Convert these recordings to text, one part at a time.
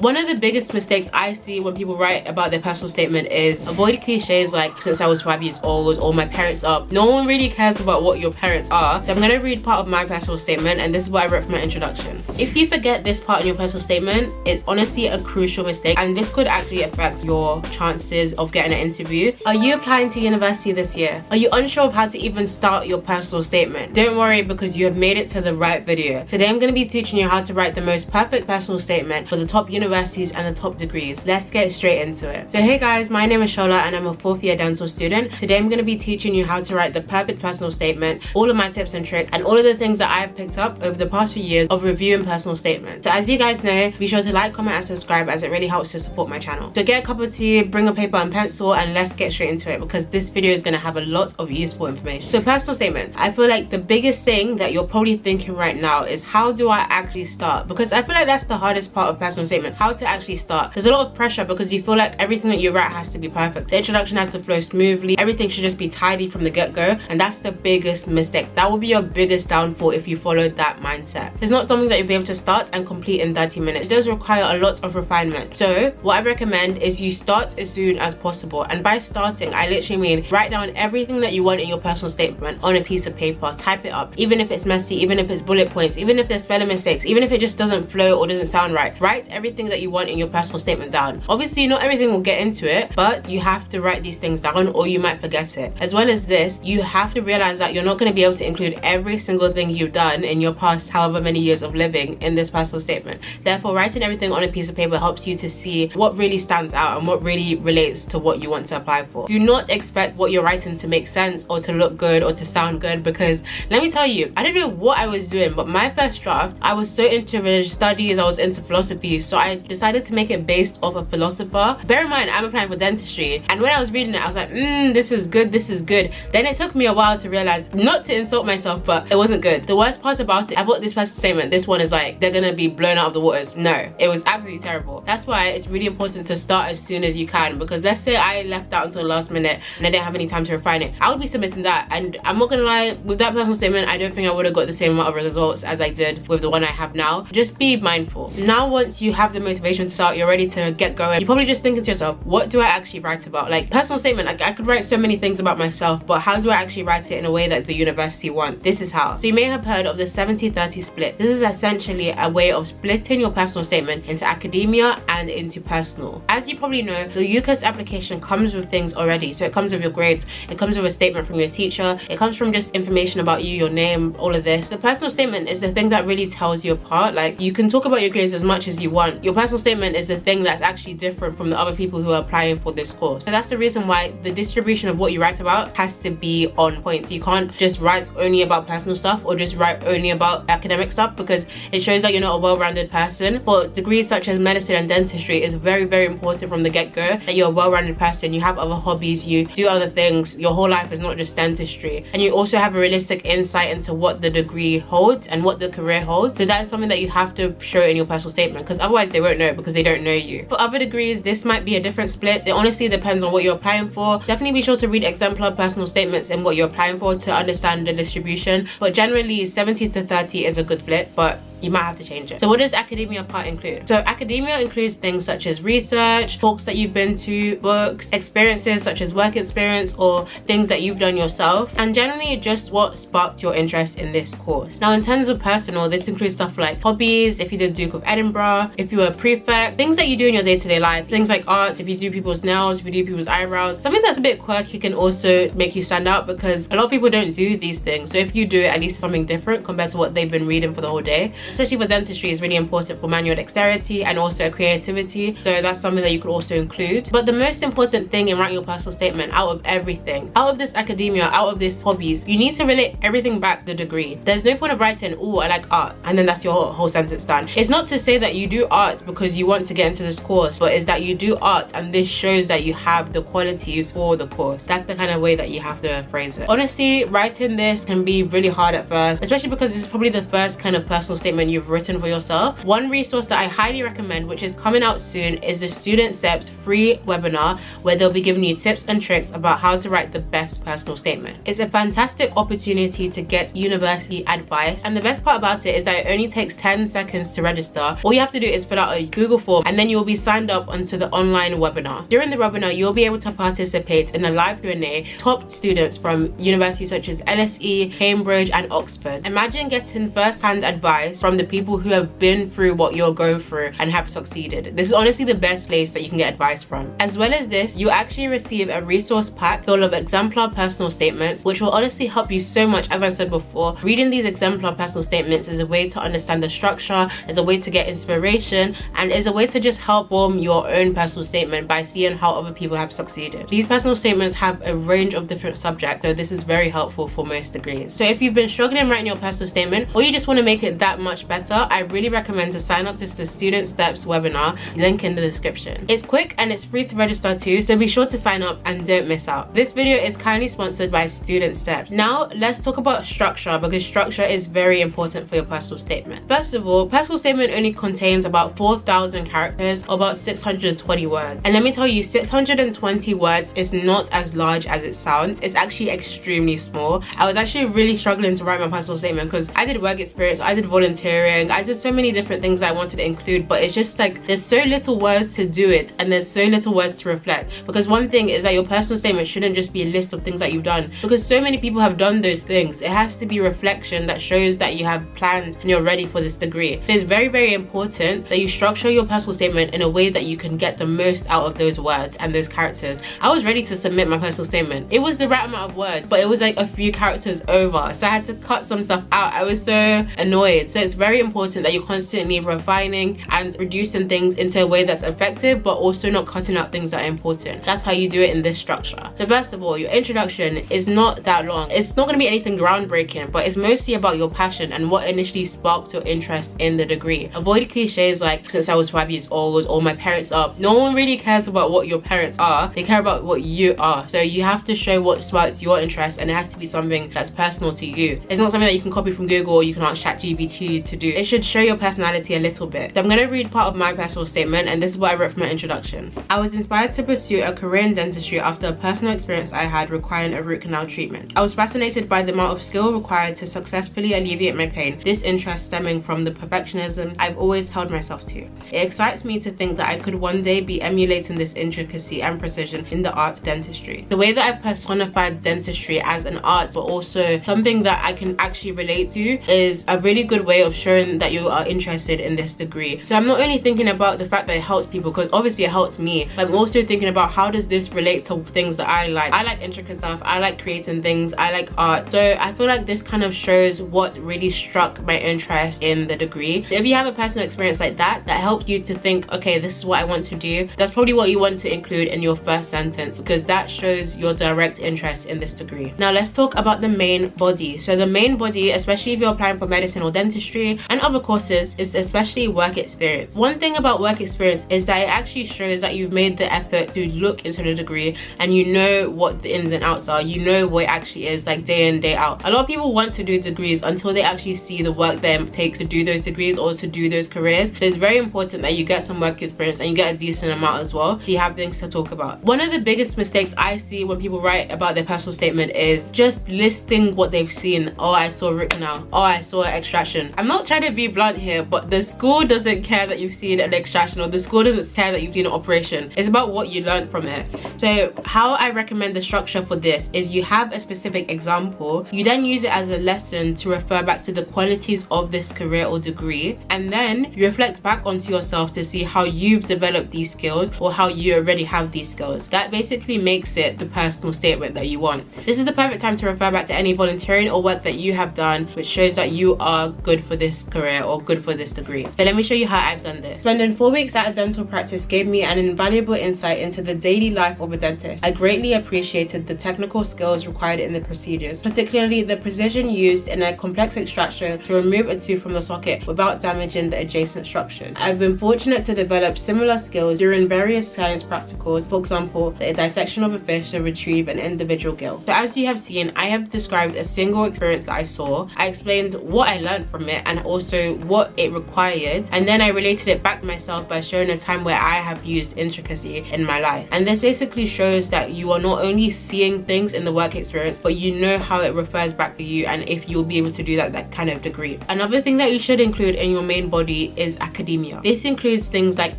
One of the biggest mistakes I see when people write about their personal statement is avoid cliches like since I was 5 years old or my parents are. No one really cares about what your parents are. So I'm going to read part of my personal statement, and this is what I wrote for my introduction. If you forget this part in your personal statement, it's honestly a crucial mistake, and this could actually affect your chances of getting an interview. Are you applying to university this year? Are you unsure of how to even start your personal statement? Don't worry, because you have made it to the right video. Today I'm going to be teaching you how to write the most perfect personal statement for the top universities and the top degrees. Let's get straight into it. So hey guys, my name is Shola and I'm a 4th year dental student. Today I'm going to be teaching you how to write the perfect personal statement, all of my tips and tricks, and all of the things that I've picked up over the past few years of reviewing personal statements. So as you guys know, be sure to like, comment and subscribe, as it really helps to support my channel. So get a cup of tea, bring a paper and pencil, and let's get straight into it, because this video is going to have a lot of useful information. So personal statement, I feel like the biggest thing that you're probably thinking right now is, how do I actually start? Because I feel like that's the hardest part of personal statement, how to actually start. There's a lot of pressure because you feel like everything that you write has to be perfect. The introduction has to flow smoothly, everything should just be tidy from the get-go, and that's the biggest mistake. That will be your biggest downfall if you followed that mindset. It's not something that you'll be able to start and complete in 30 minutes. It does require a lot of refinement. So what I recommend is you start as soon as possible, and by starting I literally mean write down everything that you want in your personal statement on a piece of paper, type it up, even if it's messy, even if it's bullet points, even if there's spelling mistakes, even if it just doesn't flow or doesn't sound right. Write everything that you want in your personal statement down. Obviously not everything will get into it, but you have to write these things down or you might forget it. As well as this, you have to realize that you're not going to be able to include every single thing you've done in your past however many years of living in this personal statement. Therefore, writing everything on a piece of paper helps you to see what really stands out and what really relates to what you want to apply for. Do not expect what you're writing to make sense or to look good or to sound good, because let me tell you, I don't know what I was doing, but my first draft, I was so into religious studies, I was into philosophy, so I decided to make it based off a philosopher. Bear in mind, I'm applying for dentistry, and when I was reading it, I was like, this is good, this is good. Then it took me a while to realize, not to insult myself, but it wasn't good. The worst part about it, I bought this personal statement, this one is like, they're gonna be blown out of the waters. No, it was absolutely terrible. That's why it's really important to start as soon as you can, because let's say I left out until the last minute and I didn't have any time to refine it, I would be submitting that, and I'm not gonna lie, with that personal statement, I don't think I would have got the same amount of results as I did with the one I have now. Just be mindful. Now once you have the motivation to start, you're ready to get going, you're probably just thinking to yourself, what do I actually write about? Like personal statement, like I could write so many things about myself, but how do I actually write it in a way that the university wants? This is how. So you may have heard of the 70-30 split. This is essentially a way of splitting your personal statement into academia and into personal. As you probably know, the UCAS application comes with things already. So it comes with your grades, it comes with a statement from your teacher, it comes from just information about you, your name, all of this. The personal statement is the thing that really tells you apart. Like you can talk about your grades as much as you want. Your personal statement is the thing that's actually different from the other people who are applying for this course. So that's the reason why the distribution of what you write about has to be on point. So you can't just write only about personal stuff or just write only about academic stuff, because it shows that you're not a well-rounded person. For degrees such as medicine and dentistry, it's very, very important from the get-go that you're a well-rounded person, you have other hobbies, you do other things, your whole life is not just dentistry, and you also have a realistic insight into what the degree holds and what the career holds. So that is something that you have to show in your personal statement, because otherwise they won't know, because they don't know you. For other degrees, this might be a different split. It honestly depends on what you're applying for. Definitely be sure to read exemplar personal statements in what you're applying for to understand the distribution, but generally 70-30 is a good split, but you might have to change it. So what does academia part include? So academia includes things such as research, talks that you've been to, books, experiences such as work experience or things that you've done yourself, and generally just what sparked your interest in this course. Now in terms of personal, this includes stuff like hobbies, if you did Duke of Edinburgh, if you were a prefect, things that you do in your day-to-day life, things like art, if you do people's nails, if you do people's eyebrows. Something that's a bit quirky can also make you stand out, because a lot of people don't do these things. So if you do it, at least it's something different compared to what they've been reading for the whole day. Especially with dentistry, is really important for manual dexterity and also creativity, so that's something that you could also include. But the most important thing in writing your personal statement, out of everything, out of this academia, out of this hobbies, you need to relate everything back to the degree. There's no point of writing, oh I like art, and then that's your whole sentence done. It's not to say that you do art because you want to get into this course, but it's that you do art and this shows that you have the qualities for the course. That's the kind of way that you have to phrase it. Honestly, writing this can be really hard at first, especially because this is probably the first kind of personal statement statement you've written for yourself. One resource that I highly recommend, which is coming out soon, is the Student Steps free webinar, where they'll be giving you tips and tricks about how to write the best personal statement. It's a fantastic opportunity to get university advice, and the best part about it is that it only takes 10 seconds to register. All you have to do is fill out a Google form, and then you'll be signed up onto the online webinar. During the webinar, you'll be able to participate in a live Q&A top students from universities such as LSE, Cambridge and Oxford. Imagine getting first-hand advice from the people who have been through what you're going through and have succeeded. This is honestly the best place that you can get advice from. As well as this, you actually receive a resource pack full of exemplar personal statements, which will honestly help you so much. As I said before, reading these exemplar personal statements is a way to understand the structure, is a way to get inspiration, and is a way to just help form your own personal statement by seeing how other people have succeeded. These personal statements have a range of different subjects, so this is very helpful for most degrees. So if you've been struggling writing your personal statement, or you just want to make it that much better, I really recommend to sign up to the Student Steps webinar, link in the description. It's quick and it's free to register too, so be sure to sign up and don't miss out. This video is kindly sponsored by Student Steps. Now let's talk about structure, because structure is very important for your personal statement. First of all, personal statement only contains about 4,000 characters, or about 620 words. And let me tell you, 620 words is not as large as it sounds. It's actually extremely small. I was actually really struggling to write my personal statement because I did work experience, I did volunteering, I did so many different things that I wanted to include, but it's just like there's so little words to do it, and there's so little words to reflect. Because one thing is that your personal statement shouldn't just be a list of things that you've done, because so many people have done those things. It has to be reflection that shows that you have planned and you're ready for this degree. So it's very, very important that you structure your personal statement in a way that you can get the most out of those words and those characters. I was ready to submit my personal statement. It was the right amount of words, but it was like a few characters over, so I had to cut some stuff out. I was so annoyed. So it's very important that you're constantly refining and reducing things into a way that's effective, but also not cutting out things that are important. That's how you do it in this structure. So first of all, your introduction is not that long. It's not going to be anything groundbreaking, but it's mostly about your passion and what initially sparked your interest in the degree. Avoid cliches like since I was 5 years old or my parents are. No one really cares about what your parents are. They care about what you are. So you have to show what sparks your interest, and it has to be something that's personal to you. It's not something that you can copy from Google or you can ask ChatGPT to do. It should show your personality a little bit. So I'm going to read part of my personal statement, and this is what I wrote for my introduction. I was inspired to pursue a career in dentistry after a personal experience I had requiring a root canal treatment. I was fascinated by the amount of skill required to successfully alleviate my pain, this interest stemming from the perfectionism I've always held myself to. It excites me to think that I could one day be emulating this intricacy and precision in the art of dentistry. The way that I've personified dentistry as an art, but also something that I can actually relate to, is a really good way of showing that you are interested in this degree. So I'm not only thinking about the fact that it helps people, because obviously it helps me, but I'm also thinking about how does this relate to things that I like. I like intricate stuff, I like creating things, I like art. So I feel like this kind of shows what really struck my interest in the degree. So if you have a personal experience like that helps you to think, okay, this is what I want to do, that's probably what you want to include in your first sentence, because that shows your direct interest in this degree. Now let's talk about the main body. So the main body, especially if you're applying for medicine or dentistry and other courses, is especially work experience. One thing about work experience is that it actually shows that you've made the effort to look into the degree and you know what the ins and outs are. You know what it actually is, like day in, day out. A lot of people want to do degrees until they actually see the work that it takes to do those degrees or to do those careers. So it's very important that you get some work experience and you get a decent amount as well, so you have things to talk about. One of the biggest mistakes I see when people write about their personal statement is just listing what they've seen. Oh, I saw root canal. Oh, I saw an extraction. I'm not trying to be blunt here, but the school doesn't care that you've seen an extraction, or the school doesn't care that you've seen an operation. It's about what you learned from it. So how I recommend the structure for this is you have a specific example, you then use it as a lesson to refer back to the qualities of this career or degree, and then you reflect back onto yourself to see how you've developed these skills or how you already have these skills. That basically makes it the personal statement that you want. This is the perfect time to refer back to any volunteering or work that you have done, which shows that you are good for this career or good for this degree. So let me show you how I've done this. Spending 4 weeks at a dental practice gave me an invaluable insight into the daily life of a dentist. I greatly appreciated the technical skills required in the procedures, particularly the precision used in a complex extraction to remove a tooth from the socket without damaging the adjacent structures. I've been fortunate to develop similar skills during various science practicals, for example, the dissection of a fish to retrieve an individual gill. So as you have seen, I have described a single experience that I saw. I explained what I learned from it and also what it required, and then I related it back to myself by showing a time where I have used intricacy in my life. And this basically shows that you are not only seeing things in the work experience, but you know how it refers back to you and if you'll be able to do that kind of degree. Another thing that you should include in your main body is academia. This includes things like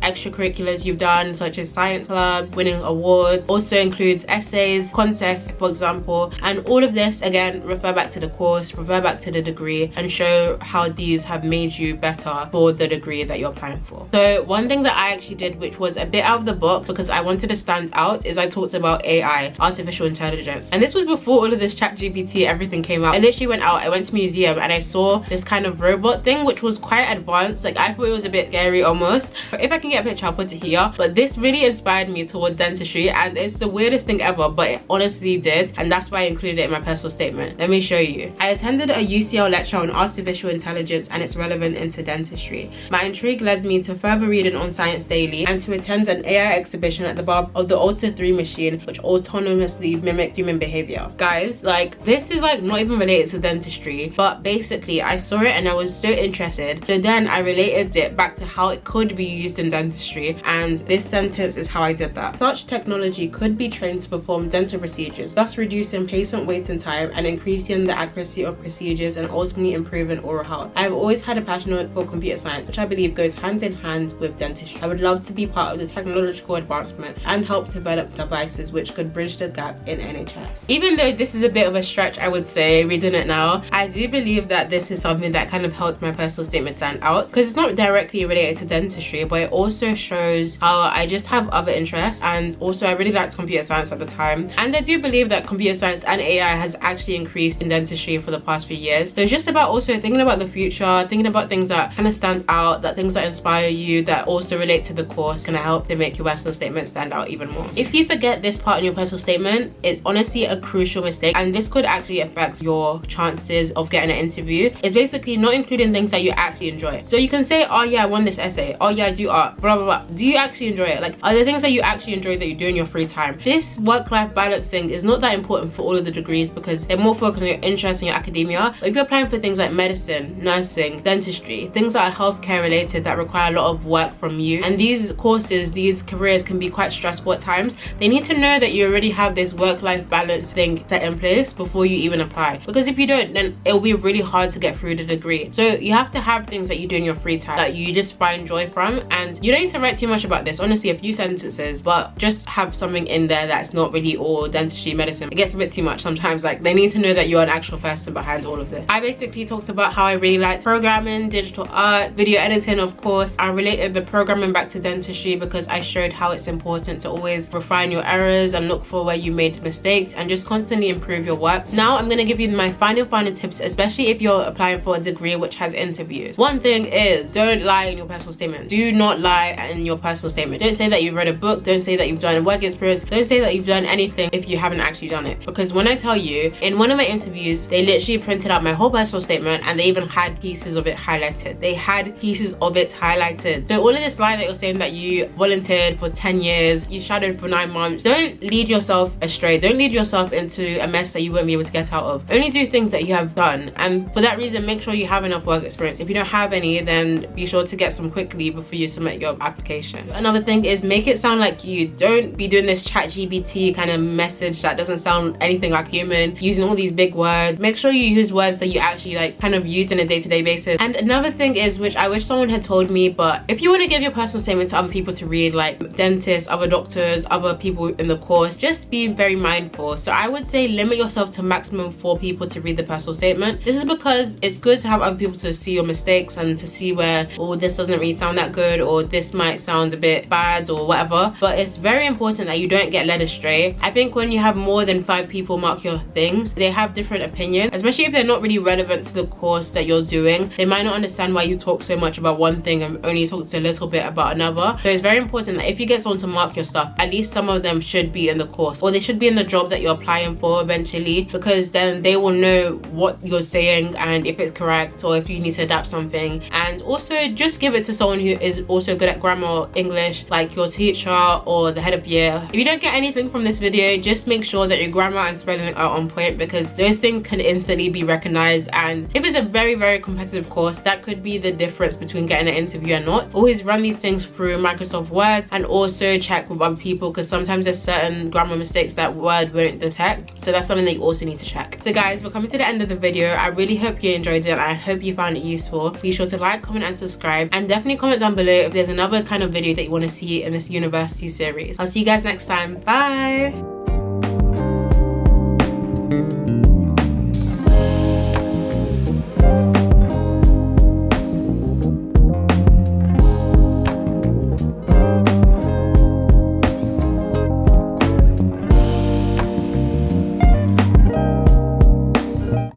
extracurriculars you've done, such as science clubs, winning awards, also includes essays, contests, for example, and all of this again refer back to the course, refer back to the degree, and show how these have made you better for the degree that you're applying for. So one thing that I actually did, which was a bit out of the box because I wanted to stand out, is I talked about AI, artificial intelligence. And this was before all of this ChatGPT, everything came out. I literally went out, I went to museum and I saw this kind of robot thing, which was quite advanced. Like, I thought it was a bit scary almost. If I can get a picture, I'll put it here. But this really inspired me towards dentistry, and it's the weirdest thing ever, but it honestly did, and that's why I included it in my personal statement. Let me show you. I attended a UCL lecture on artificial intelligence and its relevance into dentistry. My intrigue led me to further reading on Science Daily and to attend an AI exhibition at the bar of the Alta 3 machine, which autonomously mimics human behavior. Guys, like, this is like not even related to dentistry, but basically I saw it and I was so interested, so then I related it back to how it could be used in dentistry, and this sentence is how I did that. Such technology could be trained to perform dental procedures, thus reducing patient waiting time and increasing the accuracy of procedures and ultimately improving oral health. I have always had a passion for computer science, which I believe goes hand in hand with dentistry. I would love to be part of the technological advancement and help develop devices which could bridge the gap in NHS. Even though this is a bit of a stretch, I would say, reading it now, I do believe that this is something that kind of helped my personal statement stand out, because it's not directly related to dentistry, but it also shows how I just have other interests, and also I really liked computer science at the time, and I do believe that computer science and AI has actually increased in dentistry for the past few years. So it's just about also thinking about the future, thinking about things that kind of stand out, that things that inspire you, that also relate to the course, can help to make your personal statement stand out even more. If you forget this part in your personal statement, it's honestly a crucial mistake, and this could actually affect your chances of getting an interview. It's basically not including things that you actually enjoy. So you can say, oh yeah, I won this essay, oh yeah, I do art, blah blah blah. Do you actually enjoy it? Like, are there things that you actually enjoy that you do in your free time? This work-life balance thing is not that important for all of the degrees because they're more focused on your interests and your academia. But if you're applying for things like medicine, nursing, dentistry, things that are healthcare related that require a lot of work from you, and these courses, these careers can be quite stressful at times, they need to know that you already have this work-life balance thing set in place before you even apply, because if you don't, then it'll be really hard to get through the degree. So you have to have things that you do in your free time that you just find joy from, and you don't need to write too much about this, honestly, a few sentences, but just have something in there that's not really all dentistry, medicine. It gets a bit too much sometimes. Like, they need to know that you're an actual person behind all of this. I basically talked about how I really liked programming, digital art, video editing, of course. I related the programming back to dentistry because I showed how it's important to always refine your errors and look for where you made mistakes and just constantly improve your work. Now I'm going to give you my final tips, especially if you're applying for a degree which has interviews. One thing is, don't lie in your personal statement. Do not lie in your personal statement. Don't say that you've read a book, don't say that you've done a work experience, don't say that you've done anything if you haven't actually done it. Because when I tell you, in one of my interviews, they literally printed out my whole personal statement and they even had pieces of it highlighted. They had pieces of it highlighted. So all of this lie that you're saying that you volunteered for 10 years, you shadowed for 9 months, don't lead yourself astray. Don't lead yourself into a mess that you won't be able to get out of. Only do things that you have done, and for that reason, make sure you have enough work experience. If you don't have any, then be sure to get some quickly before you submit your application. Another thing is, make it sound like you. Don't be doing this ChatGPT kind of message that doesn't sound anything like human, using all these big words. Make sure you use words that you actually like kind of used in a day-to-day basis. And another thing is, which I wish someone had told me, but if you want to give your personal statement to other people to read, like dentists, other doctors, other people in the course, just be very mindful. So I would say limit yourself to maximum 4 people to read the personal statement. This is because it's good to have other people to see your mistakes and to see where, oh, this doesn't really sound that good, or this might sound a bit bad or whatever. But it's very important that you don't get led astray. I think when you have more than 5 people mark your things, they have different opinions, especially if they're not really relevant to the course that you're doing. They might not understand why you talk so much about one thing and only talk a little bit about another. So it's very important that if you get someone to mark your stuff, at least some of them should be in the course, or they should be in the job that you're applying for eventually, because then they will know what you're saying and if it's correct or if you need to adapt something. And also just give it to someone who is also good at grammar or English, like your teacher or the head of year. If you don't get anything from this video, just make sure that your grammar and spelling are on point, because those things can instantly be recognized. And if it's a very competitive course, that could be the difference between getting an interview and not. Always run these things through Microsoft Word, and also check with other people, because sometimes there's certain grammar mistakes that Word won't detect. So that's something that you also need to check. So guys, we're coming to the end of the video. I really hope you enjoyed it. I hope you found it useful. Be sure to like, comment and subscribe, and definitely comment down below if there's another kind of video that you want to see in this university series. I'll see you guys next time. Bye.